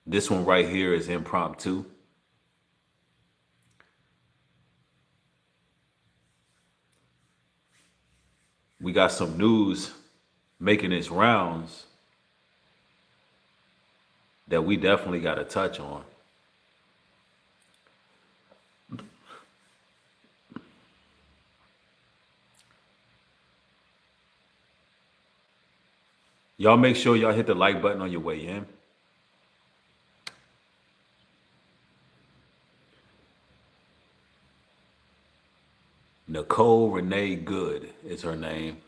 This one right here is impromptu. We got some news making its rounds that we definitely got to touch on. Y'all make sure y'all hit the like button on your way in. Nicole Renee Good is her name.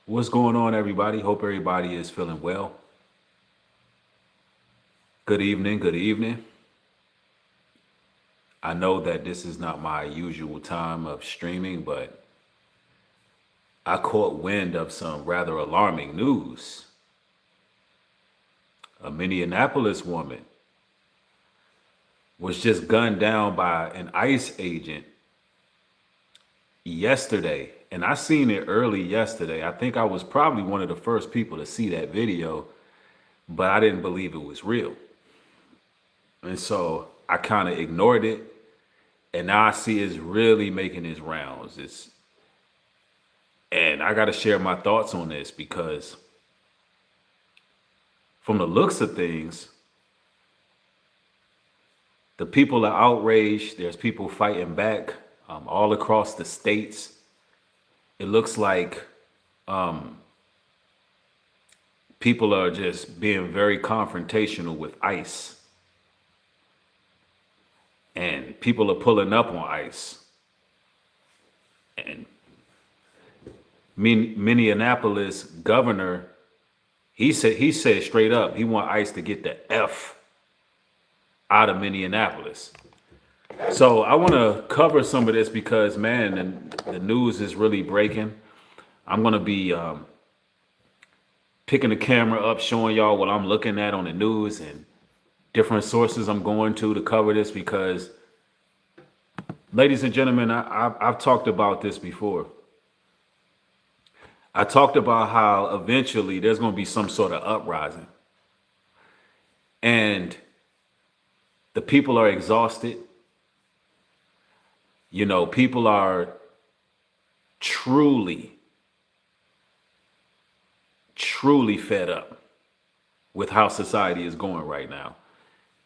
What's going on, everybody? Hope everybody is feeling well. Good evening. Good evening. I know that this is not my usual time of streaming, but I caught wind of some rather alarming news. A Minneapolis woman was just gunned down by an ICE agent yesterday. And I seen it early yesterday. I think I was probably one of the first people to see that video, but I didn't believe it was real. And so I kind of ignored it. And now I see it's really making its rounds. And I got to share my thoughts on this because from the looks of things, the people are outraged. There's people fighting back all across the states. It looks like people are just being very confrontational with ICE. And people are pulling up on ICE. And Minneapolis governor, he said straight up, he want ICE to get the F out of Minneapolis. So I want to cover some of this because, man, the news is really breaking. I'm going to be picking the camera up, showing y'all what I'm looking at on the news and different sources I'm going to cover this because, ladies and gentlemen, I've talked about this before. I talked about how eventually there's going to be some sort of uprising. And the people are exhausted. You know, people are truly, truly fed up with how society is going right now.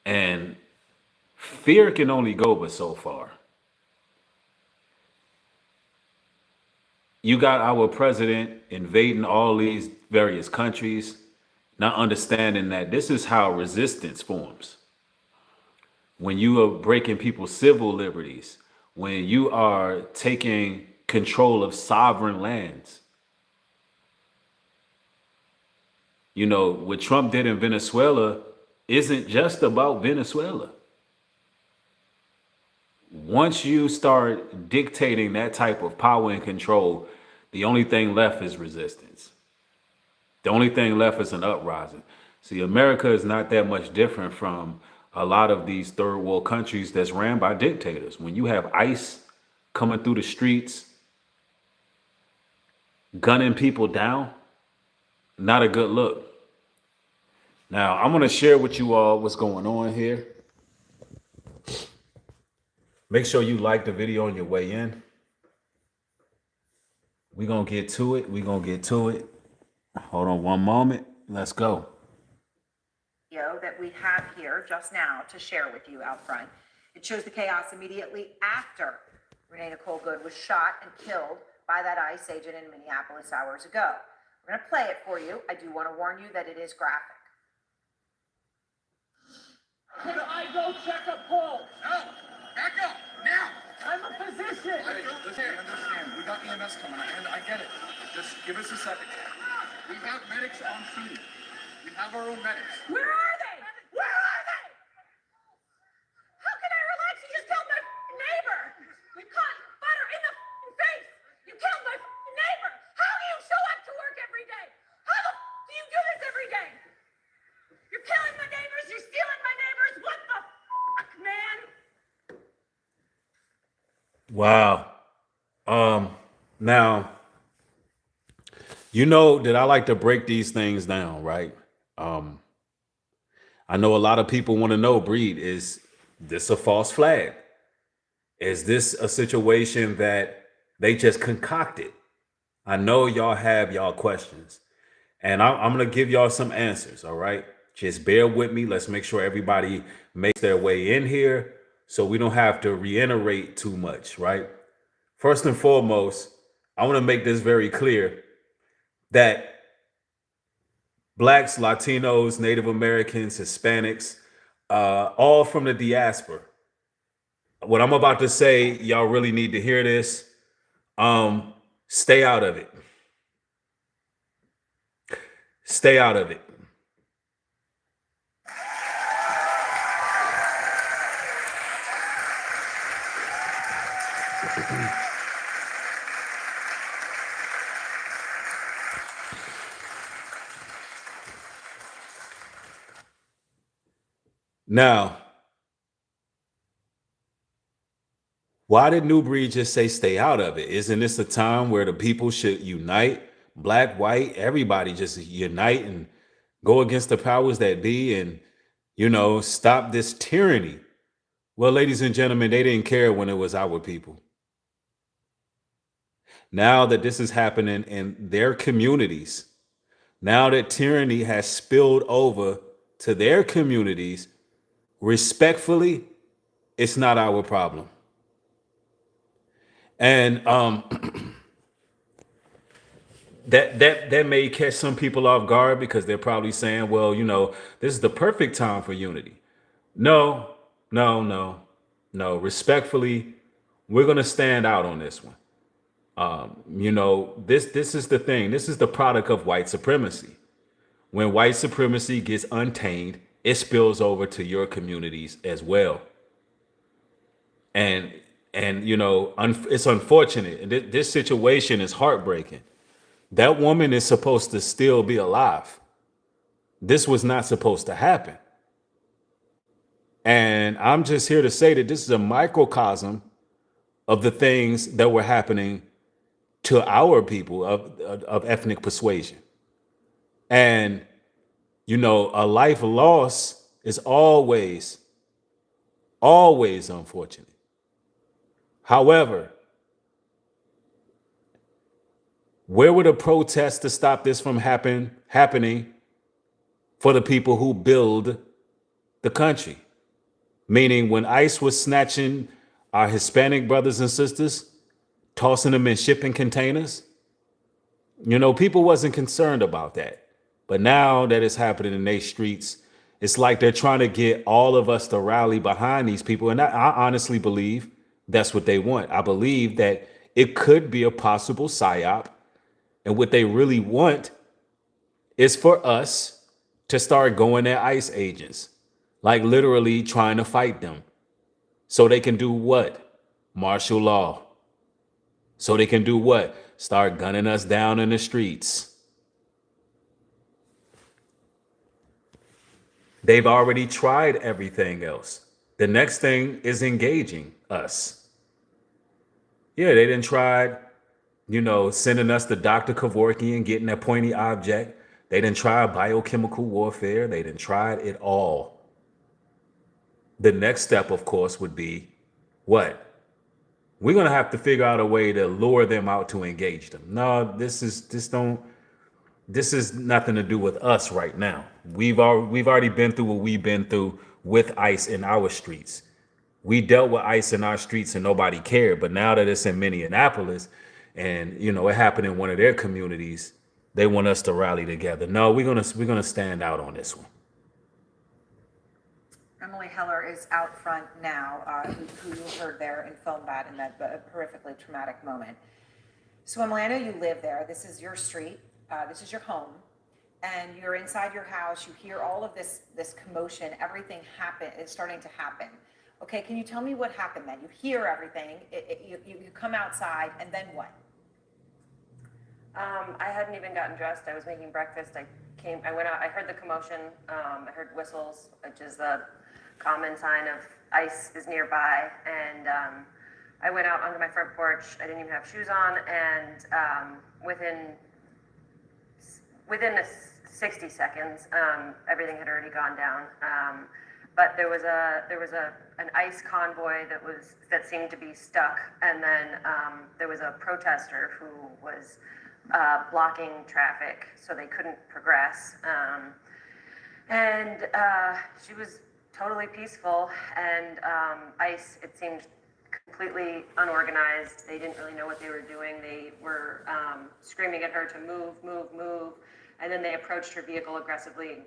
And fear can only go but so far. You got our president invading all these various countries, not understanding that this is how resistance forms. When you are breaking people's civil liberties, when you are taking control of sovereign lands. You know, what Trump did in Venezuela isn't just about Venezuela. Once you start dictating that type of power and control, the only thing left is resistance. The only thing left is an uprising. See, America is not that much different from a lot of these third world countries that's ran by dictators. When you have ICE coming through the streets, gunning people down, not a good look. Now, I'm going to share with you all what's going on here. Make sure you like the video on your way in. We're going to get to it. We're going to get to it. Hold on one moment. Let's go. That we have here just now to share with you out front. It shows the chaos immediately after Renee Nicole Good was shot and killed by that ICE agent in Minneapolis hours ago. We're going to play it for you. I do want to warn you that it is graphic. Could I go check a pulse? No! Back up! Now! I'm a physician! Hey, listen, understand. We got EMS coming. I get it. Just give us a second. We have medics on scene. We have our own medics. Where are they? Where are they? How can I relax? You just killed my neighbor! You caught butter in the face! You killed my neighbor! How do you show up to work every day? How the do you do this every day? You're killing my neighbors! You're stealing my neighbors! What the man? Wow. Now, You know that I like to break these things down, right? Um, I know a lot of people want to know, Breed, is this a false flag? Is this a situation that they just concocted? I know y'all have y'all questions, and I'm going to give y'all some answers, all right? Just bear with me. Let's make sure everybody makes their way in here so we don't have to reiterate too much, right? First and foremost, I want to make this very clear that Blacks, Latinos, Native Americans, Hispanics, all from the diaspora. What I'm about to say, y'all really need to hear this. Stay out of it. Stay out of it. Now, why did Nubreed just say stay out of it? Isn't this a time where the people should unite? Black, white, everybody just unite and go against the powers that be and, stop this tyranny. Well, ladies and gentlemen, they didn't care when it was our people. Now that this is happening in their communities, now that tyranny has spilled over to their communities, respectfully, it's not our problem. And that may catch some people off guard because they're probably saying, well, this is the perfect time for unity. No, no, no, no. Respectfully, we're gonna stand out on this one. This is the thing. This is the product of white supremacy. When white supremacy gets untamed, it spills over to your communities as well. And it's unfortunate. And this situation is heartbreaking. That woman is supposed to still be alive. This was not supposed to happen. And I'm just here to say that this is a microcosm of the things that were happening to our people of ethnic persuasion. And, a life loss is always, always unfortunate. However, where were the protests to stop this from happening for the people who build the country? Meaning when ICE was snatching our Hispanic brothers and sisters, tossing them in shipping containers, people wasn't concerned about that. But now that it's happening in their streets, it's like they're trying to get all of us to rally behind these people. And I honestly believe that's what they want. I believe that it could be a possible psyop. And what they really want is for us to start going at ICE agents, like literally trying to fight them. So they can do what? Martial law. So they can do what? Start gunning us down in the streets. They've already tried everything else. The next thing is engaging us. Yeah, they didn't try, sending us to Dr. Kevorkian, getting that pointy object. They didn't try biochemical warfare. They didn't try it all. The next step, of course, would be what? We're going to have to figure out a way to lure them out to engage them. No, this is nothing to do with us right now. We've already been through what we've been through with ICE in our streets. We dealt with ICE in our streets and nobody cared. But now that it's in Minneapolis and, it happened in one of their communities, they want us to rally together. No, we're gonna stand out on this one. Emily Heller is out front now, who you heard there and filmed that in that horrifically traumatic moment. So Emily, I know you live there. This is your street. This is your home. And you're inside your house. You hear all of this commotion. Everything is starting to happen. Okay, can you tell me what happened then? You hear everything. You come outside, and then what? I hadn't even gotten dressed. I was making breakfast. I went out. I heard the commotion. I heard whistles, which is the common sign of ICE is nearby. And I went out onto my front porch. I didn't even have shoes on. And within within 60 seconds, everything had already gone down. But there was an ICE convoy that seemed to be stuck, and then there was a protester who was blocking traffic, so they couldn't progress. And she was totally peaceful, and ICE, it seemed completely unorganized. They didn't really know what they were doing. They were screaming at her to move, move, move. And then they approached her vehicle aggressively and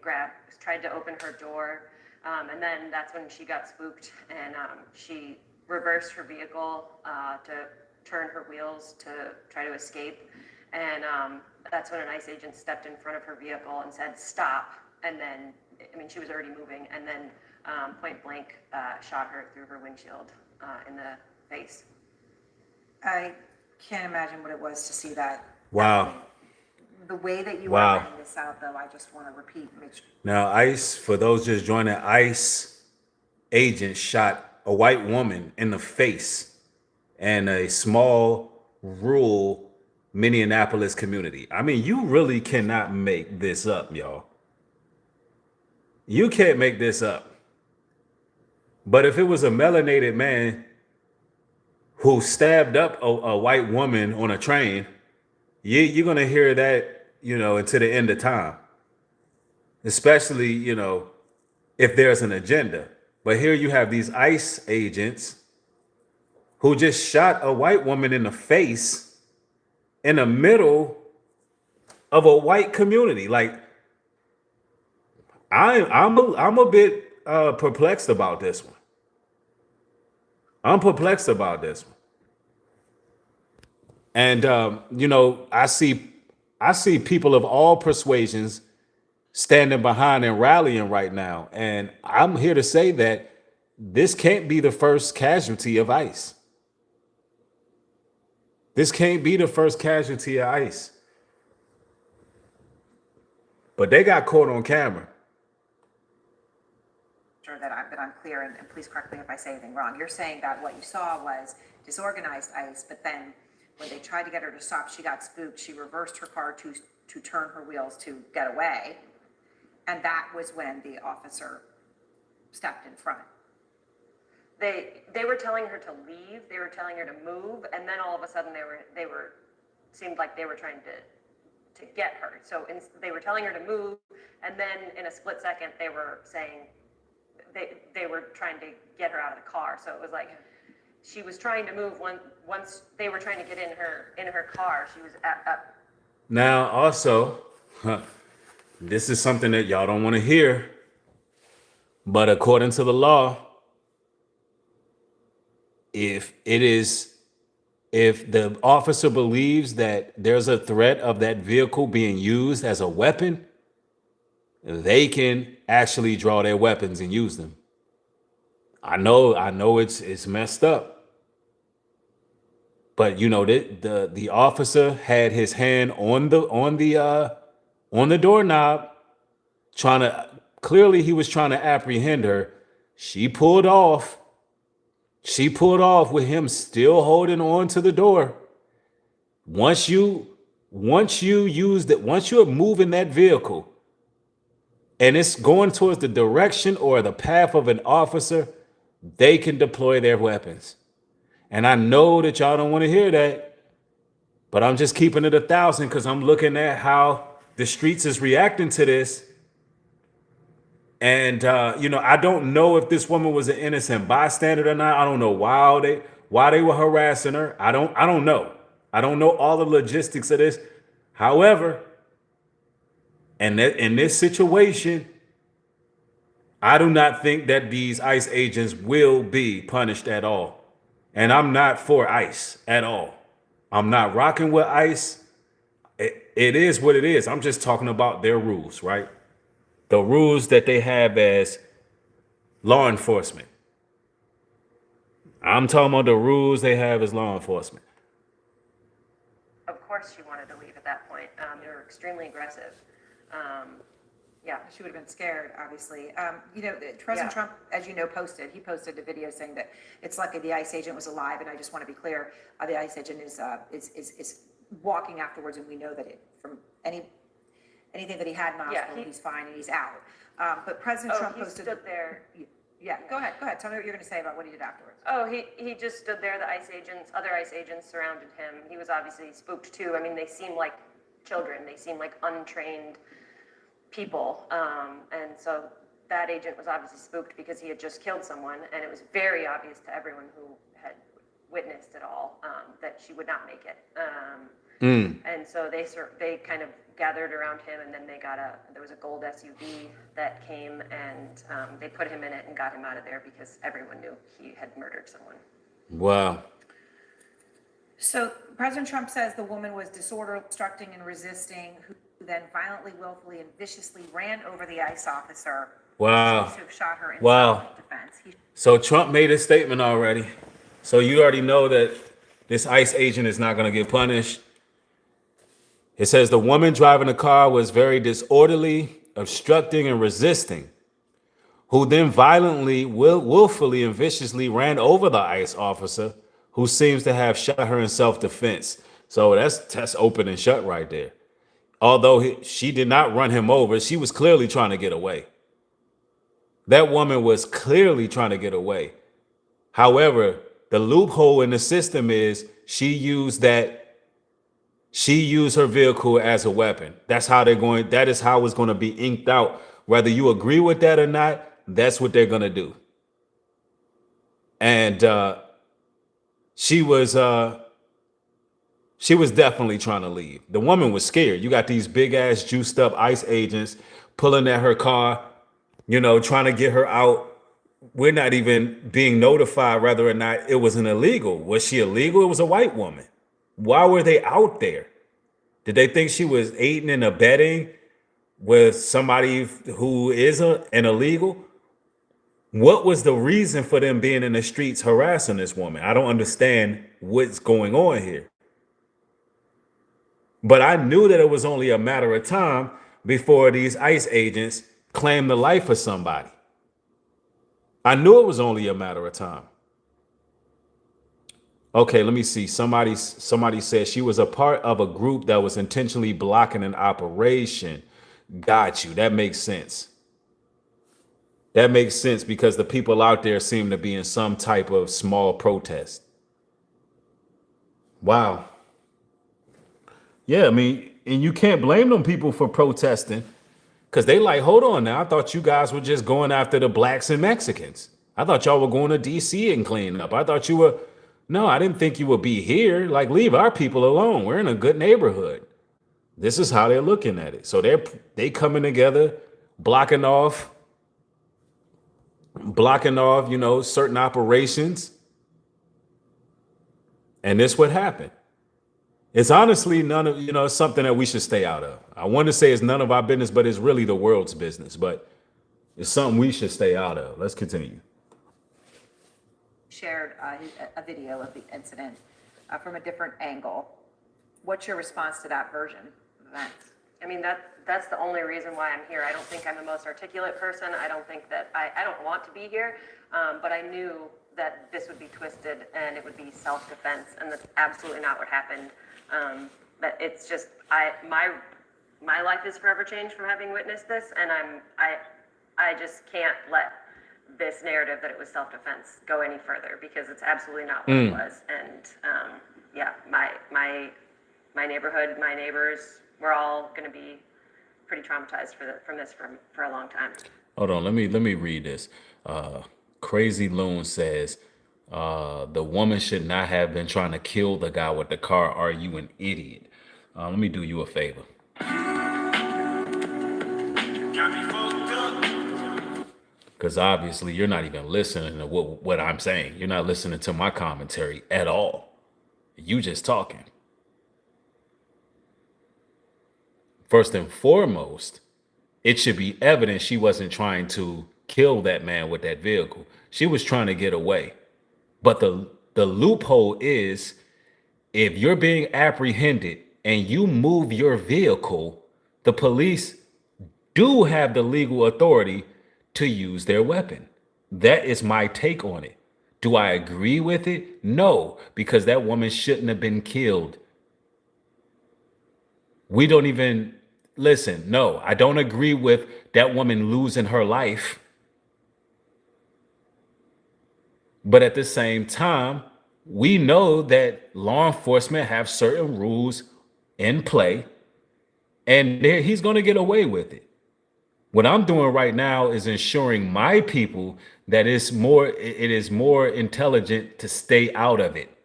tried to open her door. And then that's when she got spooked, and she reversed her vehicle to turn her wheels to try to escape. And that's when an ICE agent stepped in front of her vehicle and said, "Stop." And then, I mean, she was already moving, and then point blank shot her through her windshield in the face. I can't imagine what it was to see that. Wow. The way that you Wow. are laying this out, though, I just want to repeat, make sure. Now, ICE, for those just joining, ICE agent shot a white woman in the face in a small rural Minneapolis community. I mean, you really cannot make this up, y'all. You can't make this up. But if it was a melanated man who stabbed up a white woman on a train, you're going to hear that, until the end of time. Especially, if there's an agenda. But here you have these ICE agents who just shot a white woman in the face in the middle of a white community. Like, I'm a bit perplexed about this one. I'm perplexed about this one. And I see people of all persuasions standing behind and rallying right now. And I'm here to say that this can't be the first casualty of ICE. This can't be the first casualty of ICE. But they got caught on camera. Sure that I'm clear, and please correct me if I say anything wrong. You're saying that what you saw was disorganized ICE, but then when they tried to get her to stop, she got spooked. She reversed her car to turn her wheels to get away. And that was when the officer stepped in front. They were telling her to leave. They were telling her to move, and then all of a sudden they were seemed like they were trying to get her. So they were telling her to move, and then in a split second they were saying they were trying to get her out of the car. So it was like she was trying to move once they were trying to get in her car. She was up. Now, also, this is something that y'all don't want to hear, but according to the law, if the officer believes that there's a threat of that vehicle being used as a weapon, they can actually draw their weapons and use them. I know it's messed up. But the officer had his hand on the doorknob, clearly he was trying to apprehend her. She pulled off with him still holding on to the door. Once you're moving that vehicle and it's going towards the direction or the path of an officer, they can deploy their weapons. And I know that y'all don't want to hear that, but I'm just keeping it 1,000 because I'm looking at how the streets is reacting to this. And, I don't know if this woman was an innocent bystander or not. I don't know why they were harassing her. I don't know. I don't know all the logistics of this. However, in this situation, I do not think that these ICE agents will be punished at all. And I'm not for ICE at all. I'm not rocking with ICE. It is what it is. I'm just talking about their rules, right? The rules that they have as law enforcement. I'm talking about the rules they have as law enforcement. Of course she wanted to leave at that point. They were extremely aggressive. Yeah. She would have been scared, obviously. President Trump, as you know, posted a video saying that it's lucky the ICE agent was alive. And I just want to be clear, the ICE agent is walking afterwards, and we know that from any anything that he had in the Yeah, hospital, he's fine and he's out. But President Trump he posted. stood there. Yeah, go ahead. Tell me what you're going to say about what he did afterwards. Oh, he just stood there. The other ICE agents surrounded him. He was obviously spooked too. I mean, they seem like children. They seem like untrained people. And so that agent was obviously spooked because he had just killed someone, and it was very obvious to everyone who had witnessed it all that she would not make it. And so they kind of gathered around him, and then there was a gold SUV that came, and they put him in it and got him out of there because everyone knew he had murdered someone. Wow. So President Trump says the woman was disorder, obstructing, and resisting, who then violently, willfully, and viciously ran over the ICE officer. Wow. Seems to have shot her in Wow. self-defense. So Trump made a statement already. So you already know that this ICE agent is not going to get punished. It says the woman driving the car was very disorderly, obstructing, and resisting, who then violently, willfully, and viciously ran over the ICE officer, who seems to have shot her in self-defense. So that's open and shut right there. Although she did not run him over, she was clearly trying to get away. That woman was clearly trying to get away. However, the loophole in the system is she used her vehicle as a weapon. That is how it's going to be inked out. Whether you agree with that or not, that's what they're going to do. And she was definitely trying to leave. The woman was scared. You got these big ass juiced up ICE agents pulling at her car, trying to get her out. We're not even being notified whether or not it was an illegal. Was she illegal? It was a white woman. Why were they out there? Did they think she was aiding and abetting with somebody who is an illegal? What was the reason for them being in the streets harassing this woman? I don't understand what's going on here. But I knew that it was only a matter of time before these ICE agents claimed the life of somebody. I knew it was only a matter of time. Okay, let me see. Somebody said she was a part of a group that was intentionally blocking an operation. Got you. That makes sense. That makes sense because the people out there seem to be in some type of small protest. Wow. Yeah, I mean, and you can't blame them people for protesting because they like, hold on now. I thought you guys were just going after the blacks and Mexicans. I thought y'all were going to D.C. and cleaning up. I thought you were. No, I didn't think you would be here. Like, leave our people alone. We're in a good neighborhood. This is how they're looking at it. So they coming together, blocking off, certain operations. And this what happened. It's honestly it's something that we should stay out of. I want to say it's none of our business, but it's really the world's business. But it's something we should stay out of. Let's continue. Shared a video of the incident from a different angle. What's your response to that version of events? I mean, that's the only reason why I'm here. I don't think I'm the most articulate person. I don't think that I don't want to be here, but I knew that this would be twisted and it would be self-defense, and that's absolutely not what happened. But it's just my life is forever changed from having witnessed this, and I just can't let this narrative that it was self-defense go any further because it's absolutely not what it was. And yeah, my neighborhood, my neighbors, we're all going to be pretty traumatized from this for a long time. Hold on, let me read this. Crazy Loon says the woman should not have been trying to kill the guy with the car. Are you an idiot? Let me do you a favor. Because obviously you're not even listening to what I'm saying. You're not listening to my commentary at all. You just talking. First and foremost, it should be evident she wasn't trying to kill that man with that vehicle. She was trying to get away. But the loophole is if you're being apprehended and you move your vehicle, the police do have the legal authority to use their weapon. That is my take on it. Do I agree with it? No, because that woman shouldn't have been killed. We don't even, listen, no, I don't agree with that woman losing her life. But at the same time, we know that law enforcement have certain rules in play, and he's going to get away with it. What I'm doing right now is ensuring my people that it is more intelligent to stay out of it,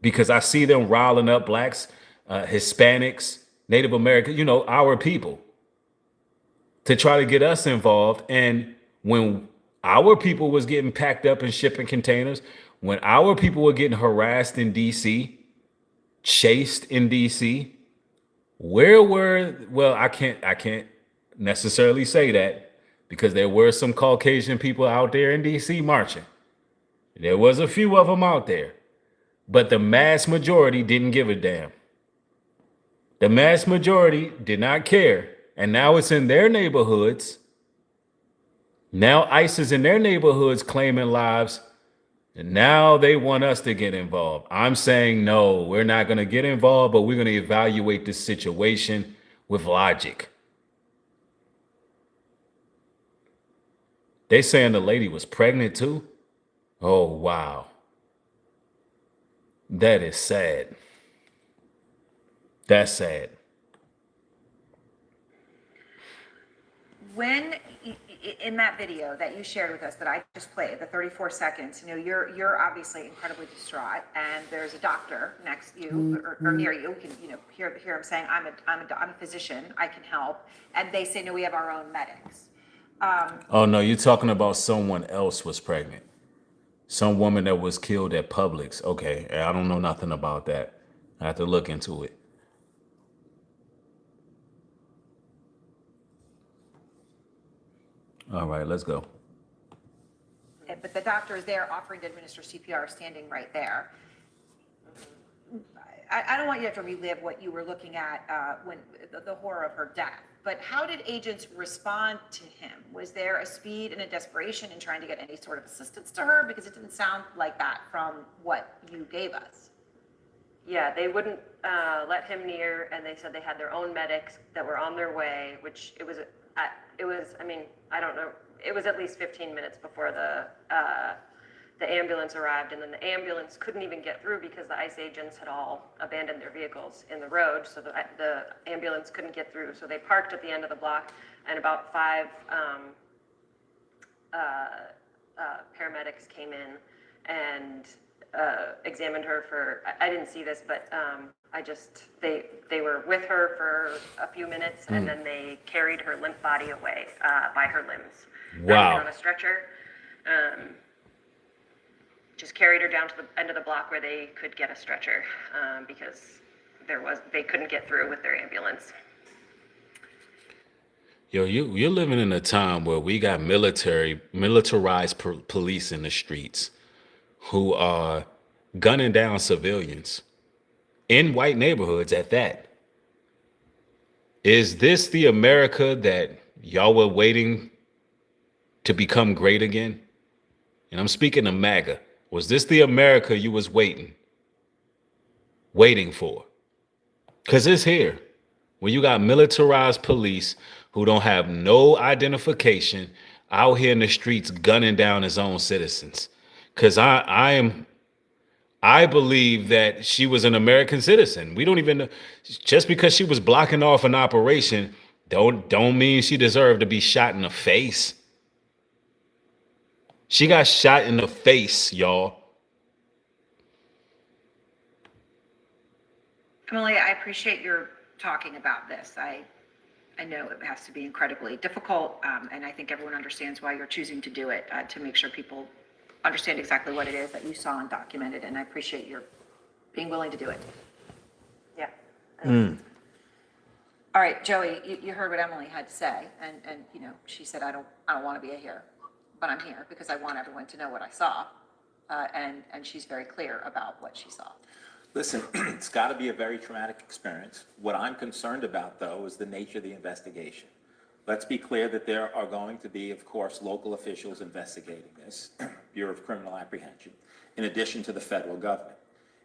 because I see them riling up blacks, Hispanics, Native Americans, our people, to try to get us involved. And when our people was getting packed up in shipping containers, when our people were getting harassed in DC, chased in DC, well, I can't necessarily say that, because there were some Caucasian people out there in DC marching. There was a few of them out there, but the mass majority didn't give a damn. The mass majority did not care. And now it's in their neighborhoods. Now ICE is in their neighborhoods claiming lives. And now they want us to get involved. I'm saying, no, we're not going to get involved, but we're going to evaluate this situation with logic. They saying the lady was pregnant too? Oh, wow. That is sad. That's sad. When in that video that you shared with us that I just played, the 34 seconds, you're obviously incredibly distraught, and there's a doctor next to you or near you. You can hear him saying, "I'm a physician. I can help," and they say, "No, we have our own medics." Oh no, you're talking about someone else was pregnant. Some woman that was killed at Publix. Okay, I don't know nothing about that. I have to look into it. All right, let's go. But the doctor is there offering to administer CPR, standing right there. I don't want you to have to relive what you were looking at when the horror of her death. But how did agents respond to him? Was there a speed and a desperation in trying to get any sort of assistance to her? Because it didn't sound like that from what you gave us. Yeah, they wouldn't let him near, and they said they had their own medics that were on their way, which it was, I mean, I don't know, it was at least 15 minutes before the ambulance arrived, and then the ambulance couldn't even get through because the ICE agents had all abandoned their vehicles in the road, so the ambulance couldn't get through. So they parked at the end of the block, and about 5 paramedics came in and examined her for, I didn't see this, but they were with her for a few minutes, and then they carried her limp body away by her limbs. Wow. Not even on a stretcher. Just carried her down to the end of the block where they could get a stretcher because they couldn't get through with their ambulance. Yo, you're living in a time where we got militarized police in the streets who are gunning down civilians in white neighborhoods at that. Is this the America that y'all were waiting to become great again? And I'm speaking of MAGA. Was this the America you was waiting for? Because it's here. When you got militarized police who don't have no identification out here in the streets gunning down his own citizens. Because I believe that she was an American citizen. We don't even know, just because she was blocking off an operation, don't mean she deserved to be shot in the face. She got shot in the face, y'all. Emily, I appreciate your talking about this. I know it has to be incredibly difficult, and I think everyone understands why you're choosing to do it, to make sure people understand exactly what it is that you saw and documented, and I appreciate your being willing to do it. Yeah. All right, Joey, you heard what Emily had to say, and she said, I don't want to be here, but I'm here because I want everyone to know what I saw, and she's very clear about what she saw. Listen, it's got to be a very traumatic experience. What I'm concerned about, though, is the nature of the investigation. Let's be clear that there are going to be, of course, local officials investigating this, Bureau of Criminal Apprehension, in addition to the federal government.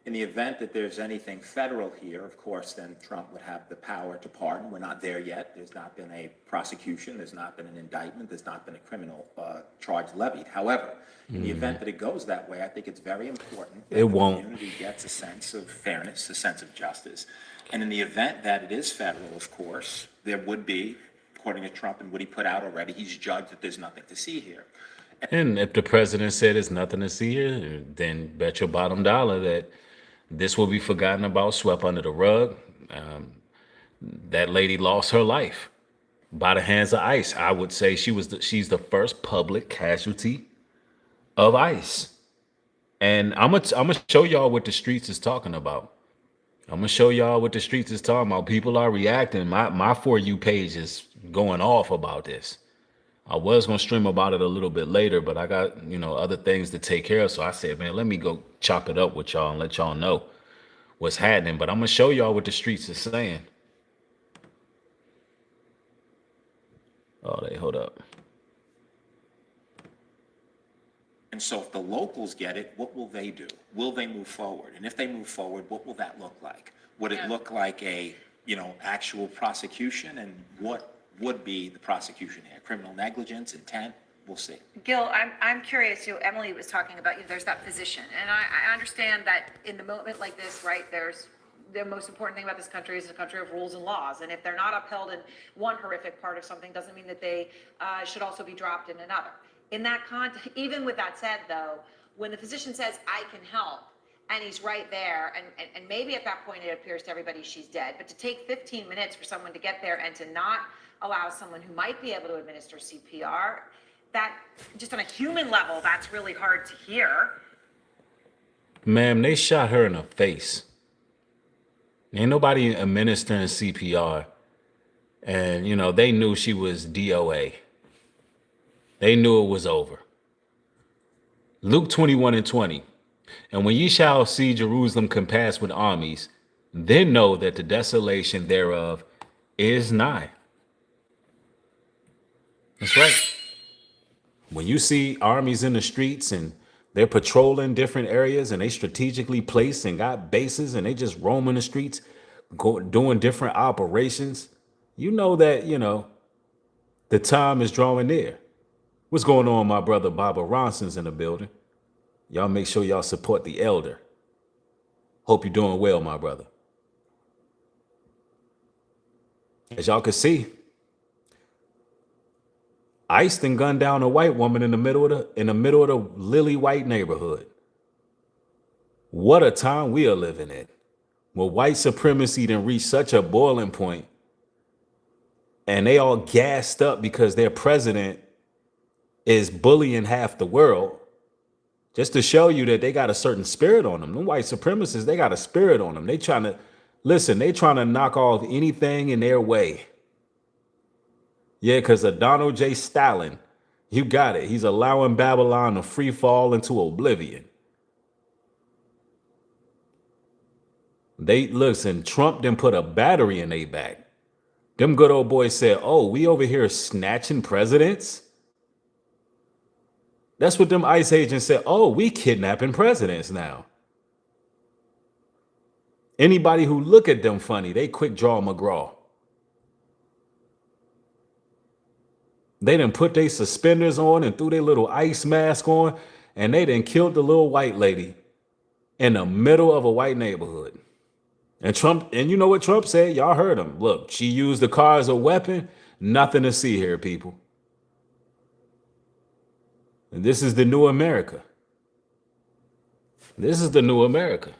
In the event that there's anything federal here, of course, then Trump would have the power to pardon. We're not there yet. There's not been a prosecution. There's not been an indictment. There's not been a criminal charge levied. However, in the event that it goes that way, I think it's very important that It the won't. community gets a sense of fairness, a sense of justice. And in the event that it is federal, of course, there would be, according to Trump and what he put out already, he's judged that there's nothing to see here. And if the president said there's nothing to see here, then bet your bottom dollar that this will be forgotten about, swept under the rug. That lady lost her life by the hands of ICE. I would say she's the first public casualty of ICE. And I'm gonna show y'all what the streets is talking about. I'm gonna show y'all what the streets is talking about. People are reacting. My For You page is going off about this. I was gonna stream about it a little bit later, but I got, other things to take care of. So I said, man, let me go chop it up with y'all and let y'all know what's happening. But I'm gonna show y'all what the streets is saying. Hold up. And so if the locals get it, what will they do? Will they move forward? And if they move forward, what will that look like? Would it look like a, actual prosecution? And what would be the prosecution here? Criminal negligence, intent? We'll see. Gil, I'm curious, Emily was talking about, there's that physician, and I understand that in the moment like this, right, the most important thing about this country is a country of rules and laws, and if they're not upheld in one horrific part of something, doesn't mean that they should also be dropped in another. In that context, even with that said, though, when the physician says, I can help, and he's right there, and maybe at that point it appears to everybody she's dead, but to take 15 minutes for someone to get there and to not allow someone who might be able to administer CPR, that just on a human level, that's really hard to hear. Ma'am, they shot her in the face. Ain't nobody administering CPR. And, they knew she was DOA. They knew it was over. Luke 21:20. And when ye shall see Jerusalem compassed with armies, then know that the desolation thereof is nigh. That's right. When you see armies in the streets and they're patrolling different areas and they strategically placed and got bases and they just roaming the streets, doing different operations, you know that, the time is drawing near. What's going on, my brother Baba Ronson's in the building. Y'all make sure y'all support the elder. Hope you're doing well, my brother. As y'all can see, ICE done gunned down a white woman in the middle of the lily white neighborhood. What a time we are living in. Where white supremacy done reached such a boiling point, and they all gassed up because their president is bullying half the world. Just to show you that they got a certain spirit on them. Them white supremacists, they got a spirit on them. They trying to knock off anything in their way. Yeah, because of Donald J. Stalin, you got it. He's allowing Babylon to free fall into oblivion. Trump done put a battery in their back. Them good old boys said, oh, we over here snatching presidents? That's what them ICE agents said. Oh, we kidnapping presidents now. Anybody who look at them funny, they quick draw McGraw. They done put their suspenders on and threw their little ice mask on, and they done killed the little white lady in the middle of a white neighborhood. And you know what Trump said? Y'all heard him. Look, she used the car as a weapon. Nothing to see here, people. And this is the new America. This is the new America.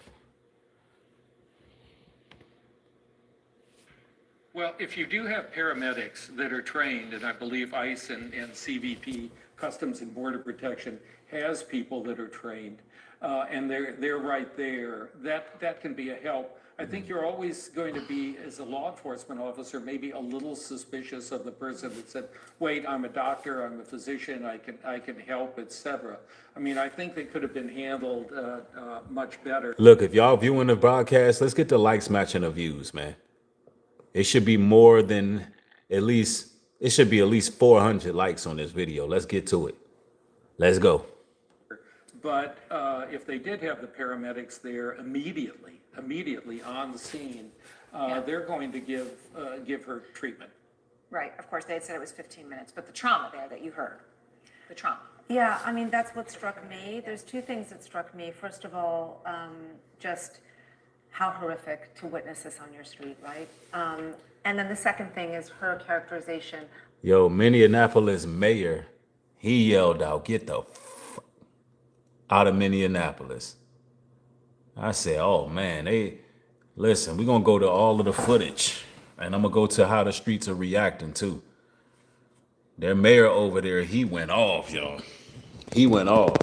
Well, if you do have paramedics that are trained, and I believe ICE and CBP, Customs and Border Protection, has people that are trained, and they're right there, that can be a help. I think you're always going to be, as a law enforcement officer, maybe a little suspicious of the person that said, wait, I'm a doctor, I'm a physician, I can help, etc. I mean, I think they could have been handled much better. Look, if y'all viewing the broadcast, let's get the likes matching the views, man. It should be more than at least 400 likes on this video. Let's get to it. Let's go. But if they did have the paramedics there immediately on the scene, they're going to give her treatment. Right, of course, they had said it was 15 minutes, but the trauma there that you heard, the trauma. Yeah, I mean, that's what struck me. There's two things that struck me. First of all, just how horrific to witness this on your street, right? And then the second thing is her characterization. Yo, Minneapolis mayor, he yelled out, "Get the f out of Minneapolis." I said, oh man, listen, we're gonna go to all of the footage and I'm gonna go to how the streets are reacting too. Their mayor over there, he went off, y'all. He went off.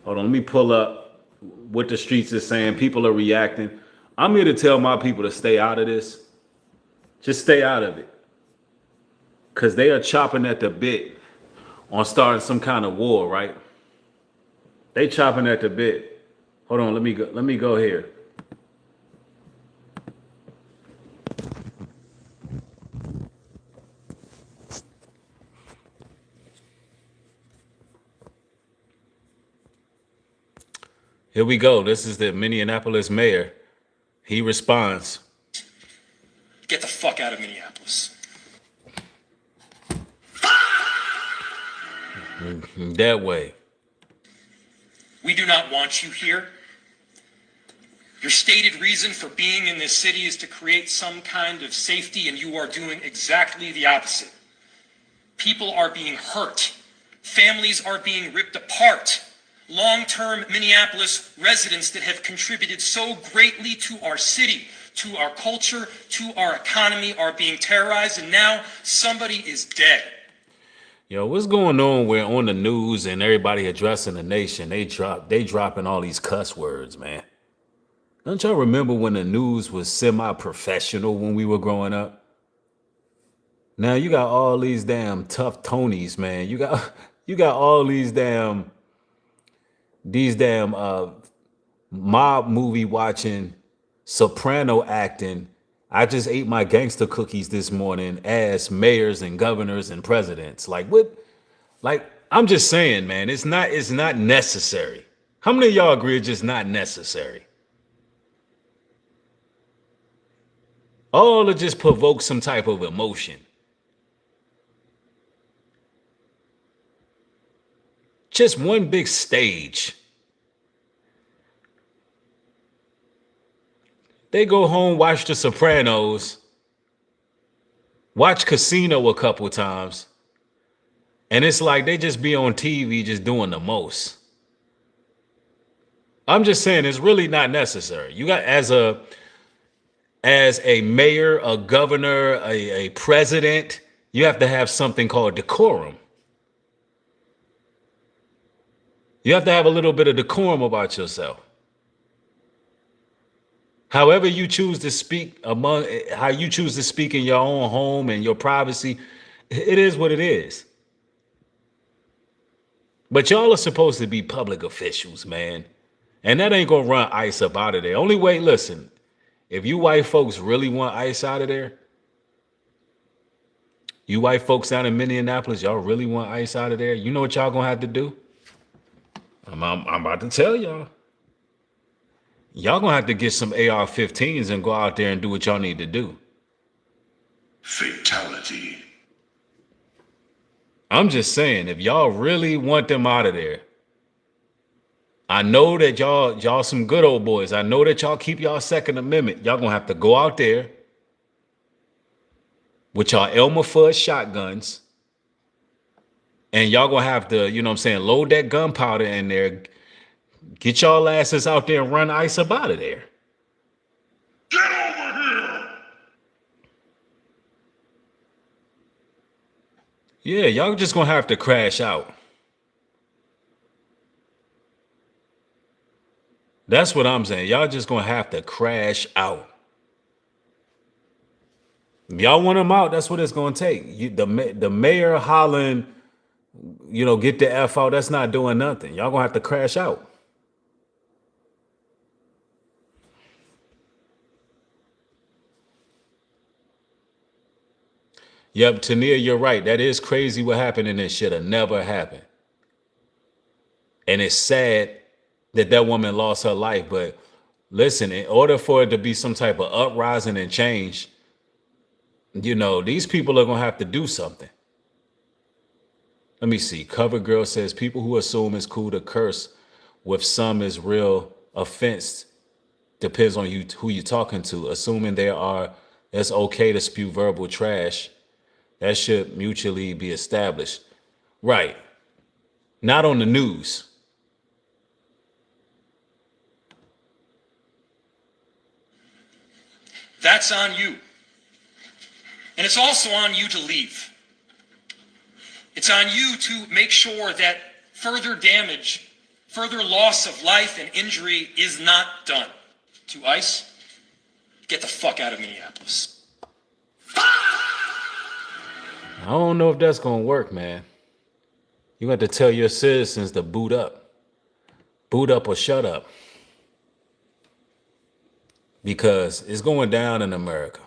Hold on, let me pull up what the streets is saying. People are reacting. I'm here to tell my people to stay out of this. Just stay out of it. Because they are chopping at the bit on starting some kind of war, right? They chopping at the bit. Hold on, let me go here. Here we go. This is the Minneapolis mayor. He responds. Get the fuck out of Minneapolis. That way. We do not want you here. Your stated reason for being in this city is to create some kind of safety, and you are doing exactly the opposite. People are being hurt. Families are being ripped apart. Long-term Minneapolis residents that have contributed so greatly to our city, to our culture, to our economy are being terrorized, and now somebody is dead. Yo, what's going on where on the news and everybody addressing the nation, they dropping all these cuss words, man? Don't y'all remember when the news was semi-professional when we were growing up? Now you got all these damn tough Tonys, man. You got all these damn mob movie watching, soprano acting. I just ate my gangster cookies this morning as mayors and governors and presidents. Like what? Like I'm just saying, man, it's not necessary. How many of y'all agree it's just not necessary? All to just provoke some type of emotion. Just one big stage. They go home, watch The Sopranos, watch Casino a couple times, and it's like they just be on TV just doing the most. I'm just saying it's really not necessary. You got as a mayor, a governor, a president, you have to have something called decorum. You have to have a little bit of decorum about yourself. However you choose to speak how you choose to speak in your own home and your privacy, it is what it is. But y'all are supposed to be public officials, man. And that ain't gonna run ICE up out of there. Only way, listen, if you white folks really want ICE out of there, you white folks down in Minneapolis, y'all really want ICE out of there, you know what y'all gonna have to do? I'm about to tell y'all. Y'all gonna have to get some AR-15s and go out there and do what y'all need to do. Fatality. I'm just saying, if y'all really want them out of there, I know that y'all some good old boys. I know that y'all keep y'all Second Amendment. Y'all gonna have to go out there with y'all Elmer Fudd shotguns, and y'all gonna have to, you know what I'm saying, load that gunpowder in there, get y'all asses out there and run ICE up out of there. Get over here! Yeah, y'all just gonna have to crash out. That's what I'm saying. Y'all just gonna have to crash out. If y'all want them out, that's what it's gonna take. The mayor hollering, get the F out, that's not doing nothing. Y'all gonna have to crash out. Yep, Tania, you're right. That is crazy what happened, and it should have never happened. And it's sad that that woman lost her life. But listen, in order for it to be some type of uprising and change, these people are going to have to do something. Let me see. Cover Girl says people who assume it's cool to curse with some is real offense. Depends on who you're talking to. Assuming it's okay to spew verbal trash. That should mutually be established. Right. Not on the news. That's on you. And it's also on you to leave. It's on you to make sure that further damage, further loss of life and injury is not done. To ICE, get the fuck out of Minneapolis. I don't know if that's going to work, man. You got to tell your citizens to boot up. Boot up or shut up. Because it's going down in America.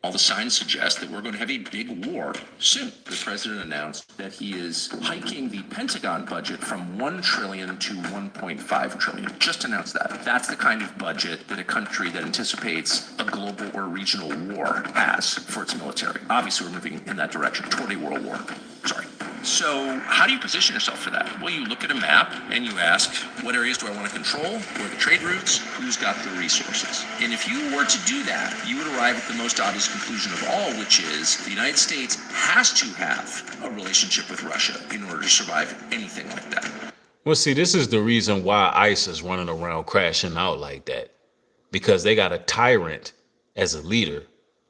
All the signs suggest that we're going to have a big war soon. The president announced that he is hiking the Pentagon budget from $1 trillion to $1.5 trillion. Just announced that. That's the kind of budget that a country that anticipates a global or regional war has for its military. Obviously, we're moving in that direction toward a world war. Sorry. So how do you position yourself for that? Well, you look at a map and you ask, what areas do I want to control? Where are the trade routes? Who's got the resources? And if you were to do that, you would arrive at the most obvious conclusion of all, which is the United States has to have a relationship with Russia in order to survive anything like that. Well, see, this is the reason why ICE is running around crashing out like that. Because they got a tyrant as a leader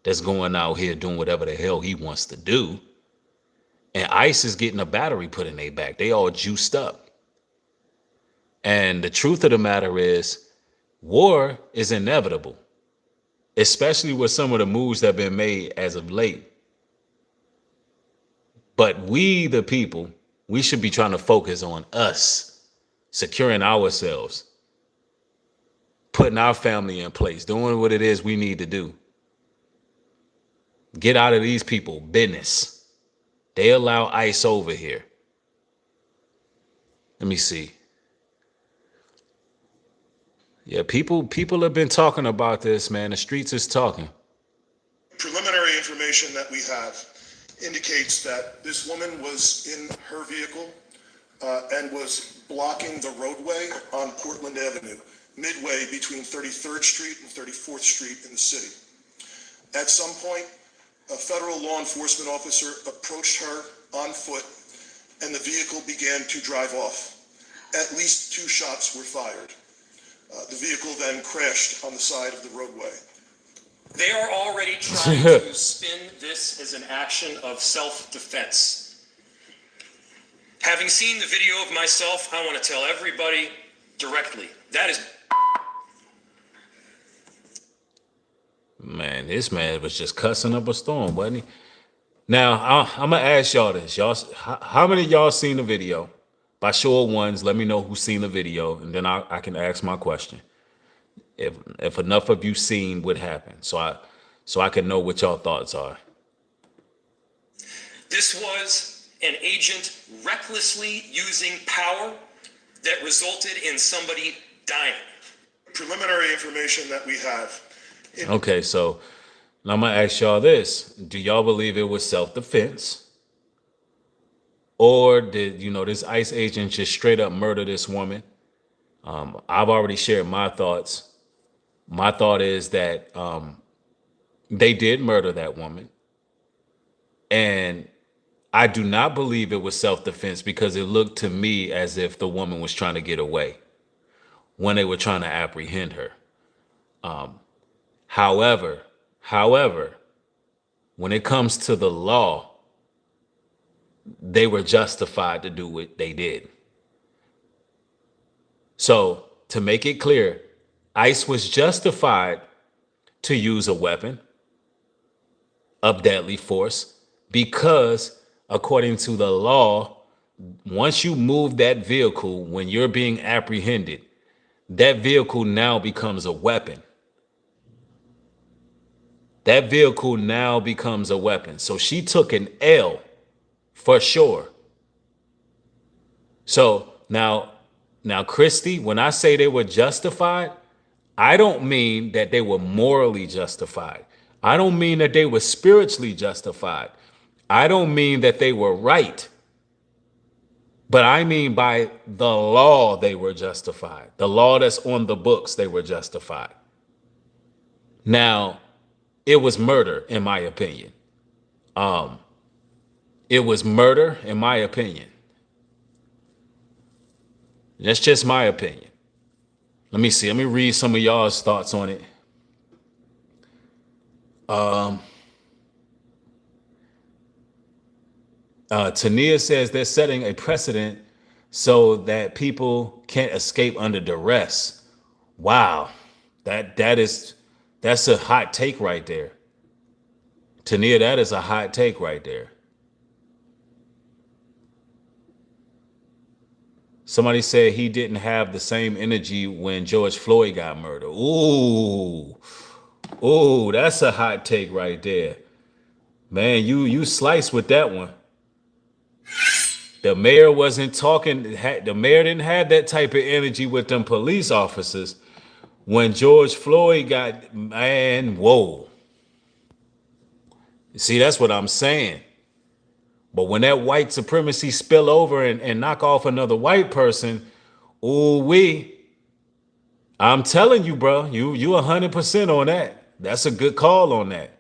that's going out here doing whatever the hell he wants to do. And ICE is getting a battery put in their back. They all juiced up. And the truth of the matter is, war is inevitable, especially with some of the moves that have been made as of late. But we, the people, we should be trying to focus on us, securing ourselves, putting our family in place, doing what it is we need to do. Get out of these people business. They allow ICE over here. Let me see. Yeah, people have been talking about this, man. The streets is talking. Preliminary information that we have indicates that this woman was in her vehicle and was blocking the roadway on Portland Avenue, midway between 33rd Street and 34th Street in the city. At some point, a federal law enforcement officer approached her on foot and the vehicle began to drive off. At least 2 shots were fired. The vehicle then crashed on the side of the roadway. They are already trying to spin this as an action of self-defense. Having seen the video of myself, I want to tell everybody directly, that is... Man, this man was just cussing up a storm, wasn't he? Now, I'm going to ask y'all this. How many of y'all seen the video? By show of ones, let me know who's seen the video, and then I can ask my question. If enough of you seen what happened, so I can know what y'all thoughts are. This was an agent recklessly using power that resulted in somebody dying. Preliminary information that we have. Okay, so now I'm going to ask y'all this. Do y'all believe it was self-defense? Or did, this ICE agent just straight up murder this woman? I've already shared my thoughts. My thought is that they did murder that woman. And I do not believe it was self-defense because it looked to me as if the woman was trying to get away when they were trying to apprehend her. However, when it comes to the law, they were justified to do what they did. So to make it clear, ICE was justified to use a weapon of deadly force because according to the law, once you move that vehicle, when you're being apprehended, that vehicle now becomes a weapon. That vehicle now becomes a weapon. So she took an L for sure. So now Now, Christy, when I say they were justified, I don't mean that they were morally justified. I don't mean that they were spiritually justified. I don't mean that they were right. But I mean by the law they were justified. The law that's on the books, they were justified. Now, it was murder, in my opinion. It was murder, in my opinion. That's just my opinion. Let me see. Let me read some of y'all's thoughts on it. Tania says they're setting a precedent so that people can't escape under duress. Wow, that's a hot take right there. Tania, that is a hot take right there. Somebody said he didn't have the same energy when George Floyd got murdered. Ooh, that's a hot take right there. Man, you sliced with that one. The mayor wasn't talking. The mayor didn't have that type of energy with them police officers when George Floyd got, man, whoa. See, that's what I'm saying. But when that white supremacy spill over and knock off another white person, I'm telling you, bro, you 100% on that. That's a good call on that.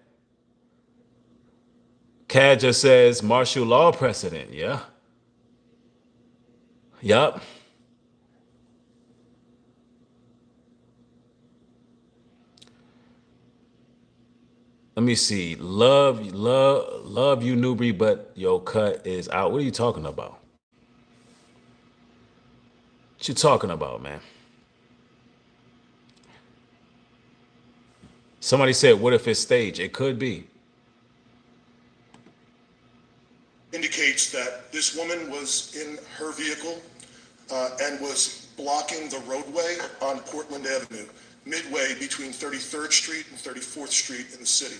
Kaja says martial law precedent. Yeah. Yup. Let me see. Love you, Nubreed, but your cut is out. What are you talking about? What you talking about, man? Somebody said, what if it's staged? It could be. Indicates that this woman was in her vehicle and was blocking the roadway on Portland Avenue, midway between 33rd Street and 34th Street in the city.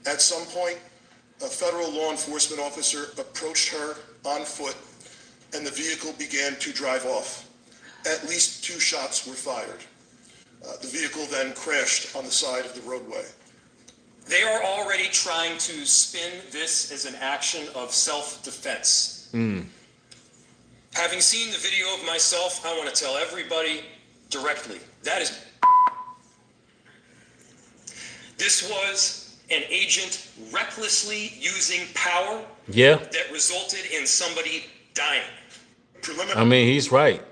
At some point, a federal law enforcement officer approached her on foot and the vehicle began to drive off. At least 2 shots were fired. The vehicle then crashed on the side of the roadway. They are already trying to spin this as an action of self-defense. Having seen the video of myself, I want to tell everybody directly, this was an agent recklessly using power that resulted in somebody dying. I mean, he's right.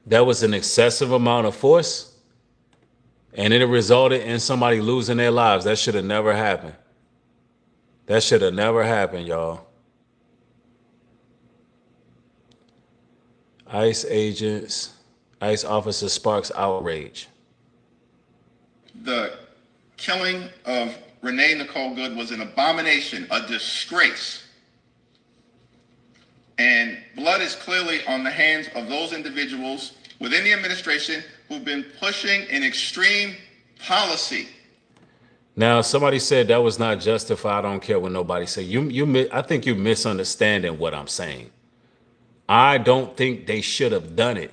That was an excessive amount of force, and it resulted in somebody losing their lives. That should have never happened. That should have never happened, y'all. ICE officer sparks outrage. The killing of Renee Nicole Good was an abomination, a disgrace. And blood is clearly on the hands of those individuals within the administration who've been pushing an extreme policy. Now, somebody said that was not justified. I don't care what nobody say. I think you're misunderstanding what I'm saying. I don't think they should have done it.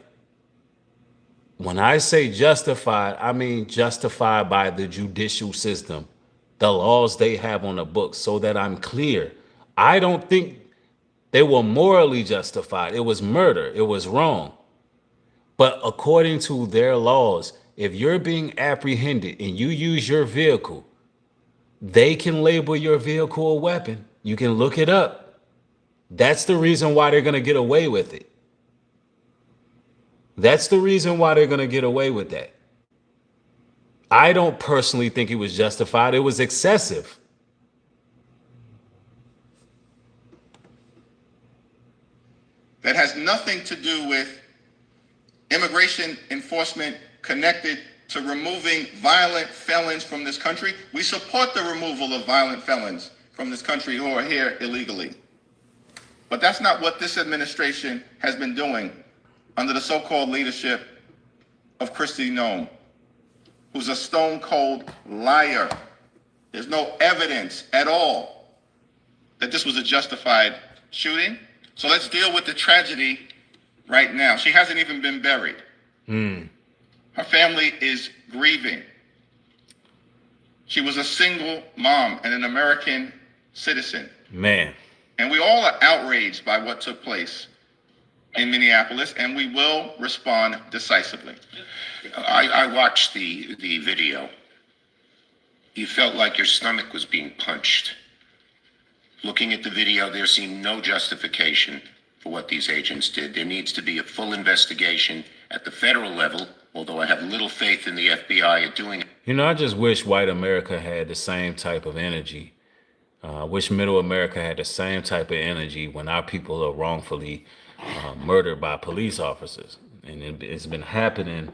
When I say justified, I mean justified by the judicial system, the laws they have on the books, so that I'm clear. I don't think they were morally justified. It was murder. It was wrong. But according to their laws, if you're being apprehended and you use your vehicle, they can label your vehicle a weapon. You can look it up. That's the reason why they're going to get away with it. That's the reason why they're going to get away with that. I don't personally think it was justified. It was excessive. That has nothing to do with immigration enforcement connected to removing violent felons from this country. We support the removal of violent felons from this country who are here illegally. But that's not what this administration has been doing under the so-called leadership of Kristi Noem, who's a stone-cold liar. There's no evidence at all that this was a justified shooting. So let's deal with the tragedy right now. She hasn't even been buried. Her family is grieving. She was a single mom and an American citizen. Man. And we all are outraged by what took place in Minneapolis, and we will respond decisively. I watched the video. You felt like your stomach was being punched. Looking at the video, there seemed no justification for what these agents did. There needs to be a full investigation at the federal level, although I have little faith in the FBI at doing it. You know, I just wish white America had the same type of energy. I wish middle America had the same type of energy when our people are wrongfully murdered by police officers. And it's been happening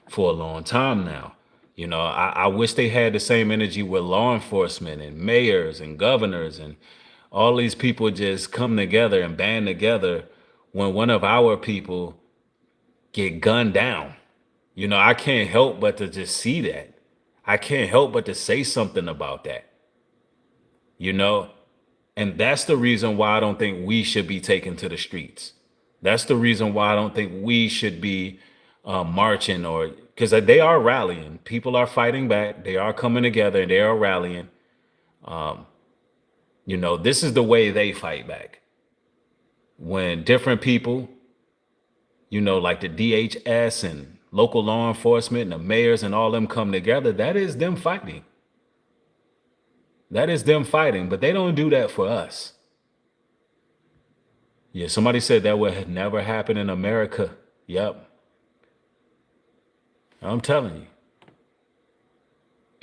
for a long time now. You know, I wish they had the same energy with law enforcement and mayors and governors and all these people just come together and band together when one of our people get gunned down. You know, I can't help but to just see that. I can't help but to say something about that. You know, and that's the reason why I don't think we should be taken to the streets. That's the reason why I don't think we should be marching, or because they are rallying. People are fighting back. They are coming together and they are rallying. You know, this is the way they fight back. When different people, you know, like the DHS and local law enforcement and the mayors and all them come together, that is them fighting. That is them fighting, but they don't do that for us. Yeah, somebody said that would never happen in America. Yep. I'm telling you.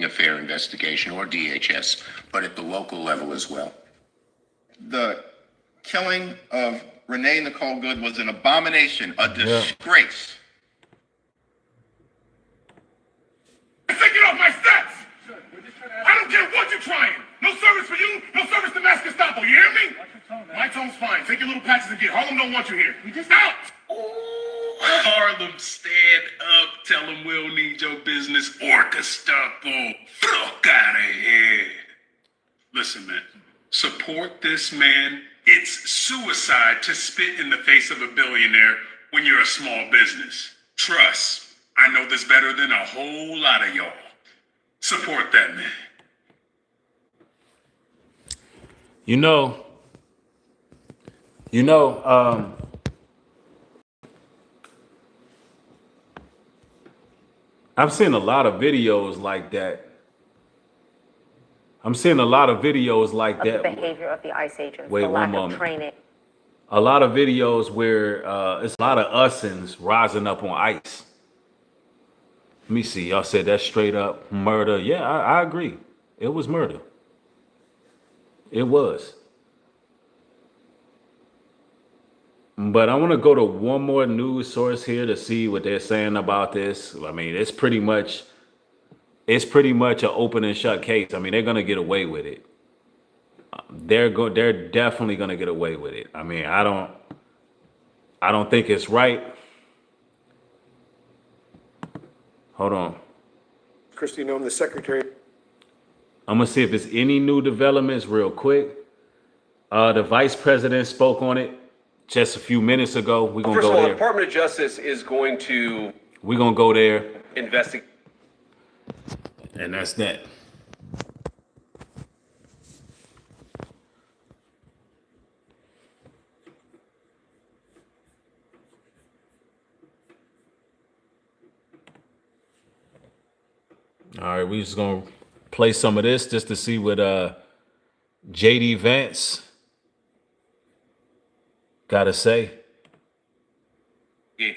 A fair investigation, or DHS, but at the local level as well. The killing of Renee Nicole Good was an abomination, a disgrace. Take it off my steps! I don't care what you're trying! No service for you, no service to Mass Gestapo, you hear me? My tone's fine. Take your little patches and get. Harlem don't want you here. Out! Harlem, stand up. Tell them we don't need your business or Gestapo. Fuck out of here. Listen, man. Support this man. It's suicide to spit in the face of a billionaire when you're a small business. Trust, I know this better than a whole lot of y'all. Support that man. You know, I'm seeing a lot of videos like that. The behavior of the ICE agents, Wait, the lack one moment. of training. A lot of videos where it's a lot of usins rising up on ICE. Let me see. Y'all said that's straight up murder. Yeah, I agree. It was murder. It was. But I want to go to one more news source here to see what they're saying about this. I mean, it's pretty much an open and shut case. I mean, they're gonna get away with it. They're definitely gonna get away with it. I mean, I don't think it's right. Hold on. Christy Nome, the secretary. I'm gonna see if there's any new developments real quick. The vice president spoke on it just a few minutes ago. We're gonna First go of all, there. the Department of Justice is going to We're gonna go there, investigate. and that's that. All right, we just gonna play some of this just to see what JD Vance gotta say.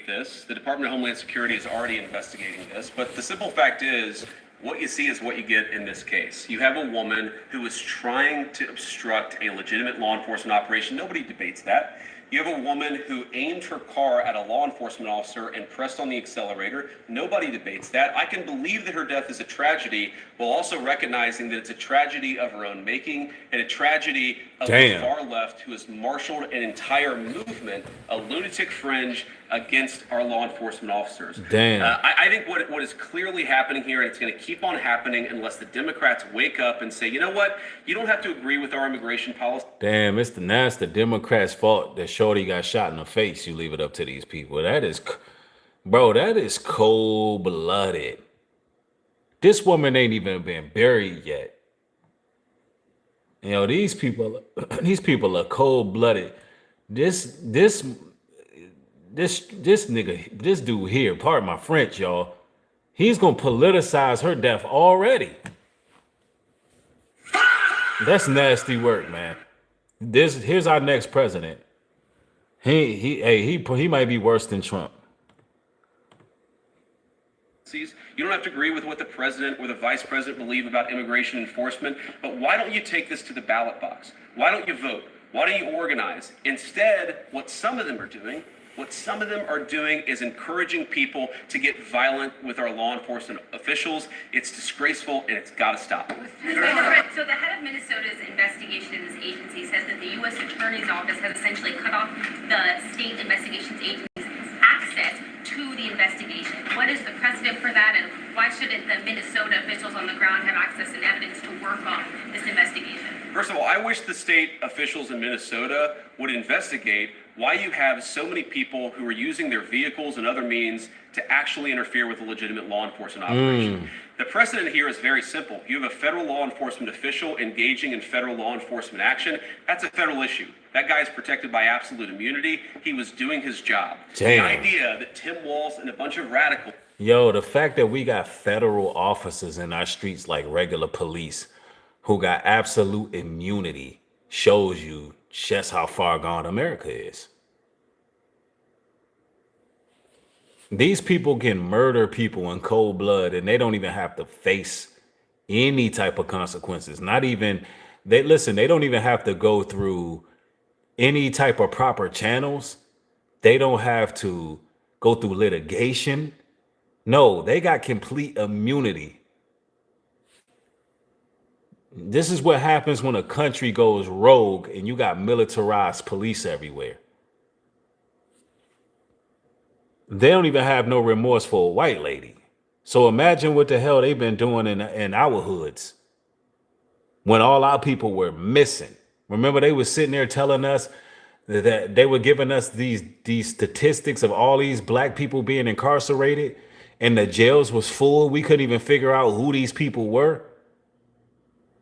This. The Department of Homeland Security is already investigating this, but the simple fact is, what you see is what you get in this case. You have a woman who is trying to obstruct a legitimate law enforcement operation. Nobody debates that. You have a woman who aimed her car at a law enforcement officer and pressed on the accelerator. Nobody debates that. I can believe that her death is a tragedy, while also recognizing that it's a tragedy of her own making and a tragedy of the far left who has marshaled an entire movement, a lunatic fringe against our law enforcement officers. I think what is clearly happening here, and it's going to keep on happening unless the Democrats wake up and say, you know what, you don't have to agree with our immigration policy. Damn, that's the Democrats' fault that shorty got shot in the face, you leave it up to these people. That is, bro, that is cold-blooded. This woman ain't even been buried yet. You know, these people are cold-blooded. This nigga, this dude here, pardon my French, y'all, he's gonna politicize her death already. That's nasty work, man. Here's our next president. He might be worse than Trump. You don't have to agree with what the president or the vice president believe about immigration enforcement, but why don't you take this to the ballot box? Why don't you vote? Why don't you organize? Instead, what some of them are doing is encouraging people to get violent with our law enforcement officials. It's disgraceful and it's got to stop. So the head of Minnesota's investigation in this agency says that the U.S. Attorney's Office has essentially cut off the state investigations agency's access to the investigation. What is the precedent for that, and why shouldn't the Minnesota officials on the ground have access and evidence to work on this investigation? First of all, I wish the state officials in Minnesota would investigate why you have so many people who are using their vehicles and other means to actually interfere with a legitimate law enforcement operation. The precedent here is very simple. You have a federal law enforcement official engaging in federal law enforcement action. That's a federal issue. That guy's protected by absolute immunity. He was doing his job. Damn. The idea that Tim Walz and a bunch of radicals... Yo, the fact that we got federal officers in our streets like regular police who got absolute immunity shows you just how far gone America is. These people can murder people in cold blood and they don't even have to face any type of consequences. Not even, they don't even have to go through any type of proper channels. They don't have to go through litigation. No, they got complete immunity. This is what happens when a country goes rogue and you got militarized police everywhere. They don't even have no remorse for a white lady. So imagine what the hell they've been doing in our hoods when all our people were missing. Remember, they were sitting there telling us that they were giving us these statistics of all these black people being incarcerated and the jails was full. We couldn't even figure out who these people were.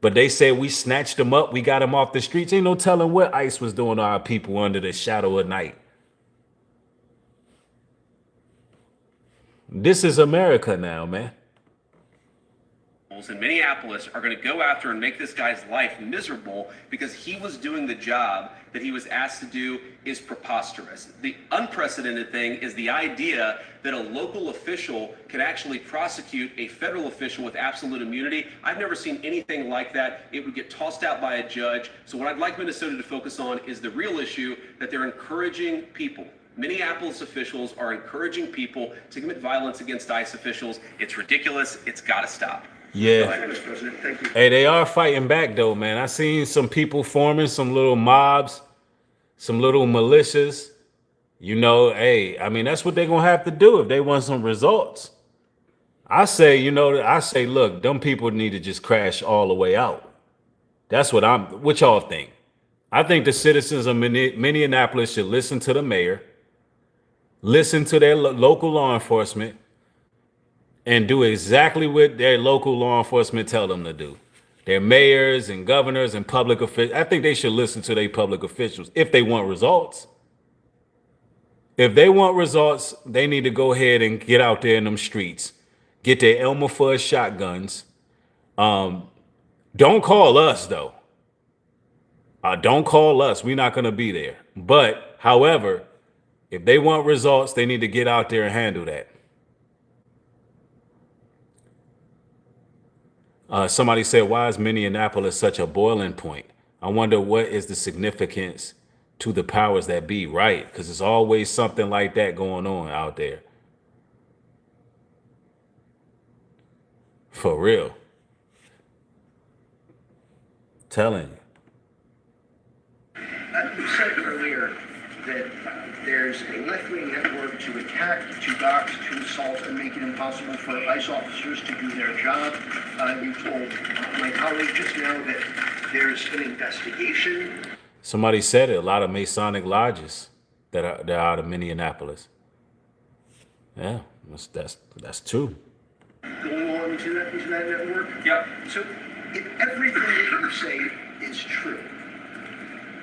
But they said we snatched them up. We got them off the streets. Ain't no telling what ICE was doing to our people under the shadow of night. This is America now, man. In Minneapolis are going to go after and make this guy's life miserable because he was doing the job that he was asked to do is preposterous. The unprecedented thing is the idea that a local official can actually prosecute a federal official with absolute immunity. I've never seen anything like that. It would get tossed out by a judge. So what I'd like Minnesota to focus on is the real issue that they're encouraging people. Minneapolis officials are encouraging people to commit violence against ICE officials. It's ridiculous. It's got to stop. Yeah. Thank you. Hey, they are fighting back though, man. I seen some people forming some little mobs, some little militias. You know, hey, I mean, that's what they're going to have to do if they want some results. I say, look, them people need to just crash all the way out. That's what y'all think? I think the citizens of Minneapolis should listen to the mayor, listen to their local law enforcement, and do exactly what their local law enforcement tell them to do. Their mayors and governors and public officials, I think they should listen to their public officials if they want results. If they want results, they need to go ahead and get out there in them streets, get their Elmer Fudd shotguns. Don't call us though. Don't call us. We're not going to be there. But however, if they want results, they need to get out there and handle that. Somebody said, why is Minneapolis such a boiling point? I wonder what is the significance to the powers that be, right? Because there's always something like that going on out there. For real. Telling you. You said earlier that there's a left-wing network to attack, to dox, to assault, and make it impossible for ICE officers to do their job. You told my colleague just now that there's an investigation. Somebody said it. A lot of Masonic lodges that are out of Minneapolis. Yeah, that's true. Go along to that network? Yep. So if everything that you say is true,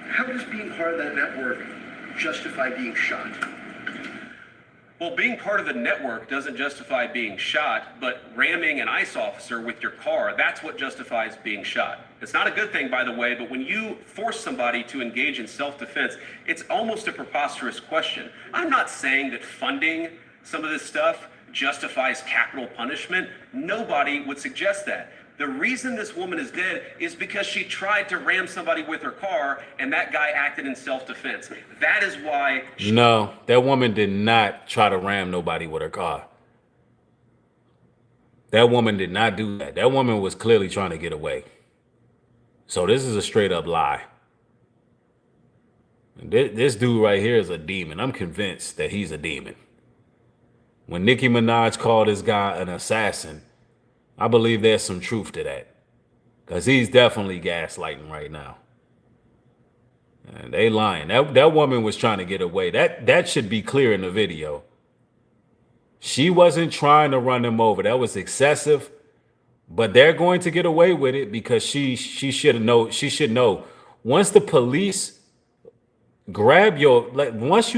how does being part of that network justify being shot? Well, being part of the network doesn't justify being shot, but ramming an ICE officer with your car, that's what justifies being shot. It's not a good thing, by the way, but when you force somebody to engage in self-defense, it's almost a preposterous question. I'm not saying that funding some of this stuff justifies capital punishment. Nobody would suggest that. The reason this woman is dead is because she tried to ram somebody with her car and that guy acted in self-defense. That is why. No, that woman did not try to ram nobody with her car. That woman did not do that. That woman was clearly trying to get away. So this is a straight up lie. This dude right here is a demon. I'm convinced that he's a demon. When Nicki Minaj called this guy an assassin, I believe there's some truth to that. Because he's definitely gaslighting right now. And they lying. That woman was trying to get away. That should be clear in the video. She wasn't trying to run them over. That was excessive. But they're going to get away with it because she should know. She should know. Once the police grab your, like, once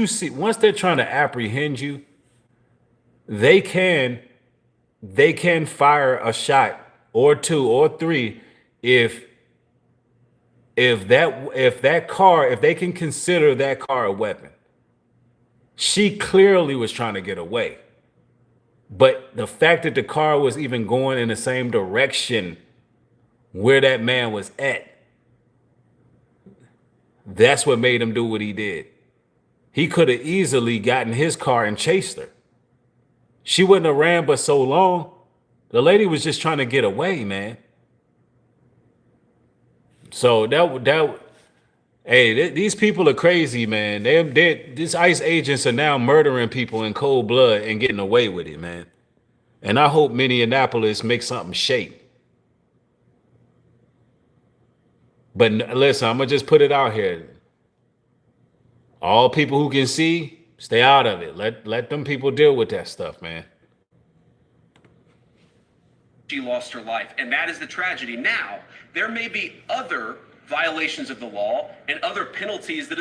they're trying to apprehend you, they can fire a shot or two or three if they can consider that car a weapon. She clearly was trying to get away. But the fact that the car was even going in the same direction where that man was at, that's what made him do what he did. He could have easily gotten his car and chased her. She wouldn't have ran but so long. The lady was just trying to get away, man. So these people are crazy, man. These ICE agents are now murdering people in cold blood and getting away with it, man. And I hope Minneapolis makes something shake. But listen, I'm gonna just put it out here. All people who can see, stay out of it. Let them people deal with that stuff, man. She lost her life, and that is the tragedy. Now, there may be other violations of the law and other penalties that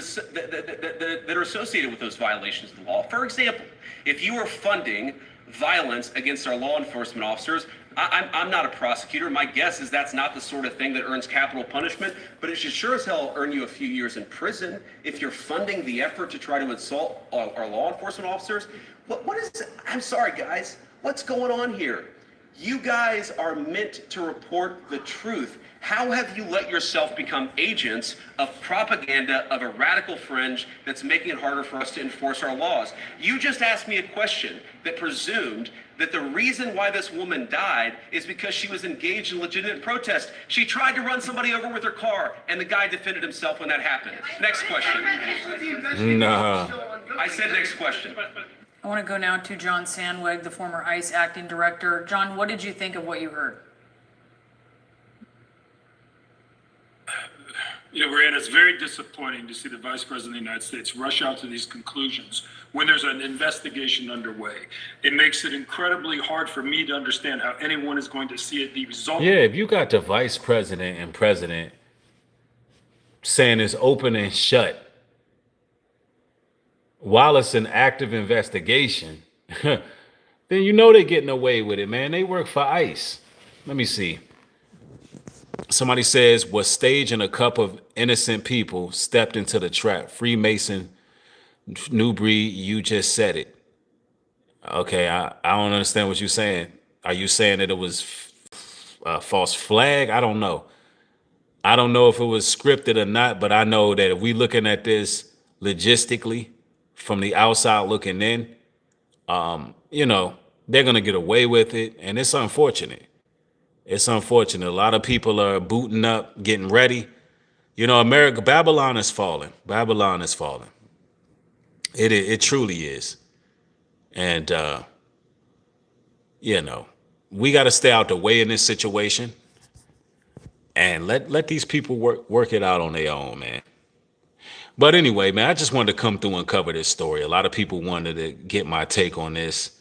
are associated with those violations of the law. For example, if you are funding violence against our law enforcement officers, I'm not a prosecutor. My guess is that's not the sort of thing that earns capital punishment, but it should sure as hell earn you a few years in prison if you're funding the effort to try to assault our law enforcement officers. What is it? I'm sorry, guys. What's going on here? You guys are meant to report the truth. How have you let yourself become agents of propaganda of a radical fringe that's making it harder for us to enforce our laws? You just asked me a question that presumed that the reason why this woman died is because she was engaged in legitimate protest. She tried to run somebody over with her car, and the guy defended himself when that happened. Next question. Nah. I said next question. I want to go now to John Sandweg, the former ICE acting director. John, what did you think of what you heard? Brianna, it's very disappointing to see the Vice President of the United States rush out to these conclusions when there's an investigation underway. It makes it incredibly hard for me to understand how anyone is going to see it, the result. Yeah, if you got the Vice President and President saying it's open and shut while it's an active investigation, then you know they're getting away with it, man. They work for ICE. Let me see. Somebody says, was staging a couple of innocent people stepped into the trap. Freemason, Nubreed, you just said it. Okay, I don't understand what you're saying. Are you saying that it was a false flag? I don't know. I don't know if it was scripted or not, but I know that if we looking at this logistically from the outside looking in, they're going to get away with it. And it's unfortunate. It's unfortunate. A lot of people are booting up, getting ready. Babylon is falling. Babylon is falling. It truly is. And, we got to stay out the way in this situation and let these people work it out on their own, man. But anyway, man, I just wanted to come through and cover this story. A lot of people wanted to get my take on this.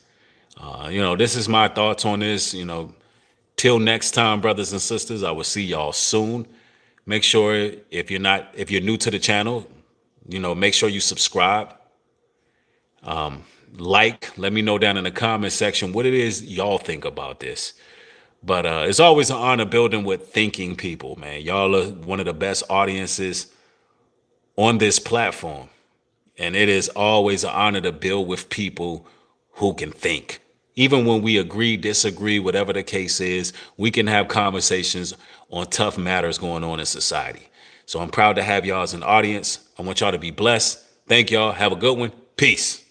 This is my thoughts on this. Till next time, brothers and sisters, I will see y'all soon. Make sure if you're new to the channel, make sure you subscribe. Let me know down in the comment section what it is y'all think about this. But it's always an honor building with thinking people, man. Y'all are one of the best audiences on this platform. And it is always an honor to build with people who can think. Even when we agree, disagree, whatever the case is, we can have conversations on tough matters going on in society. So I'm proud to have y'all as an audience. I want y'all to be blessed. Thank y'all. Have a good one. Peace.